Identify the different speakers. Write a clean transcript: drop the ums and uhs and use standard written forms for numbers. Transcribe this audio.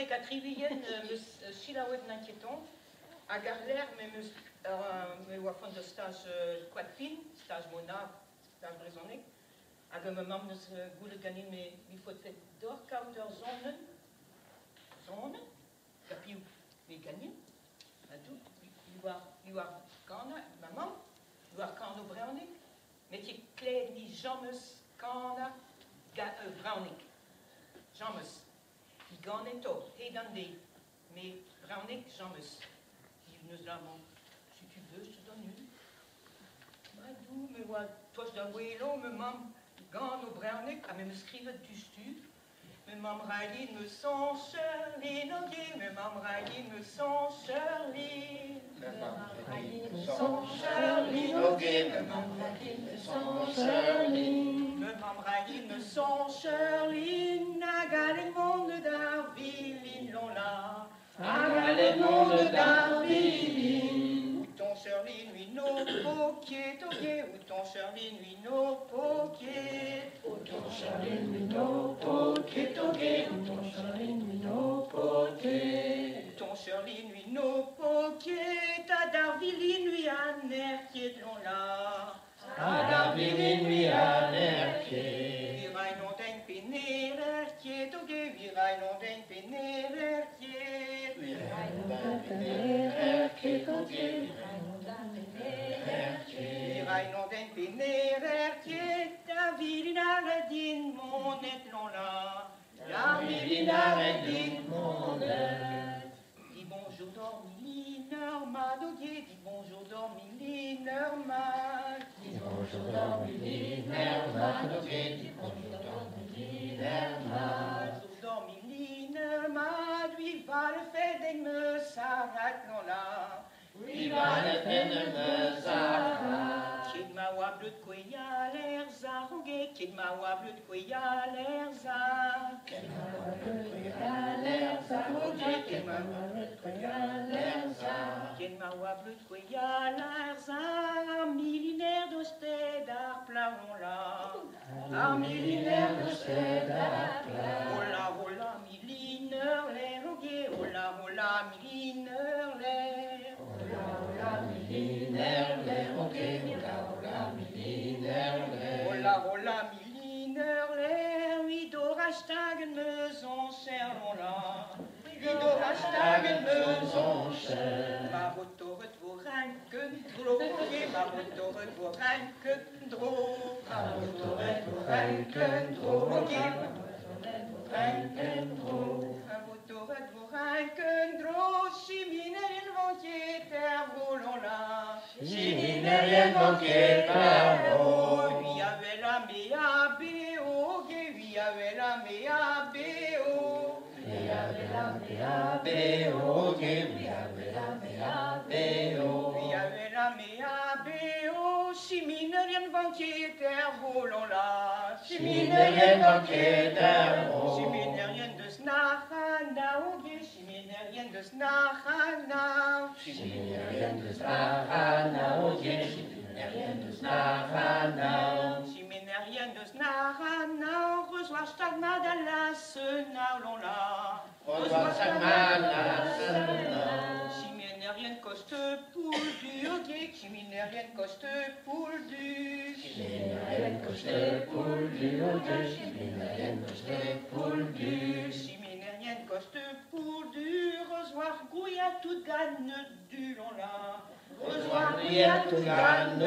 Speaker 1: c'est qu'à Trivienne, Chilawet n'inquiétant, à Garler, mais au fond de stage Quadfin, stage Mona, stage Brésonné, à moment de goût gagner, mais il faut faire d'or, kauter zonen, capiou, mais gagner, à tout, il va quand maman, il va quand nous brownick, mais tu clé ni jamais quand brownick, jamais. Il gagne tout, et dans des, mais brownick jamais. Il nous avons, si tu veux, je te donne une. Madou, mais ouais, toi je dois vélo, mais maman, gagne au brownick, à me scrive du stu. Mais maman Raïline me sent Charline, ok, mais maman Raïline me sent Charline. Mais maman Raïline me sent Charline, ok, mais maman Raïline me sent Charline. Mais maman Raïline me sent Charline, à le monde d'Arville, l'on l'a. À le monde d'Arville. Où ton Charline, lui, nos poquiers, toqués, où ton Charline, lui, nos poquiers. Où ton Charline, lui, nos poquiers, toqués, où ton Charline, lui, nos poquiers. Où ton Charline, lui, nos poquiers, ta Darville, lui, à nerquier de l'on là. À Darville, lui, à nerquier. Viraille non d'un pénérerquier, toqué, viraille non d'un pénérerquier. Viraille non d'un pénérerquier, toqué, viraille non d'un pénérerquier. Viraille non d'un pénérerquier, ta ville n'arrête mon net l'on là. La ville n'arrête mon net. Dis bonjour dormi, Normand, dis bonjour dormi, Normand. Dis bonjour dormi, Normand, dis bonjour dormi, Normand. Bonjour dormi, Normand, lui va le fait de me s'arrête non là. Oui, va le fait de me s'arrête. Qu'il m'a wa bleu de quoi y a l'air zarongé, qu'il m'a wa bleu de quoi y a l'air zar. Qu'il m'a wa bleu de quoi y a l'air zarongé, qu'il m'a wa bleu de quoi y a l'air zar. Qu'il m'a wa bleu de quoi y a l'air zar. Millénaire d'osté d'art plafond là. Un millénaire d'osté d'art plafond. Hola, hola, millénaire l'air rogué, hola, hola, millénaire l'air. Hola, hola, millénaire l'air rogué, hola, hola, millénaire l'air. Hola, hola, millénaire l'air. Oui, d'orachtagen me son cher là. Oui, d'orachtagen me son cher. Ma rotoret vos ranken dro, ma rotoret vos ranken dro. Ma rotoret vos ranken dro, ma rotoret vos ranken dro. Ma rotoret vos ranken dro, chiminérien vanquier terre volant là. Chiminérien vanquier terre volant. Lui avait la méa béo, lui avait la méa béo. Lui avait la méa béo, lui avait la méa béo. Lui avait la méa béo, chiminérien vanquier terre volant là. Chiminérien vanquier terre volant. Chiminérien de snachana, chiminérien de snachana. Chiminérien de snachana, chiminérien de snachana. Chiminérien de snachana, reçoit stagma dans la sena, l'on l'a. Reçoit stagma dans la sena. Chiminérien coste poule du hockey, chiminérien coste poule du. Chiminérien coste poule du hockey, chiminérien coste poule du. Chiminérien coste poule du, reçoit gouille à toute gagne du l'on l'a. Reçoit gouille à toute gagne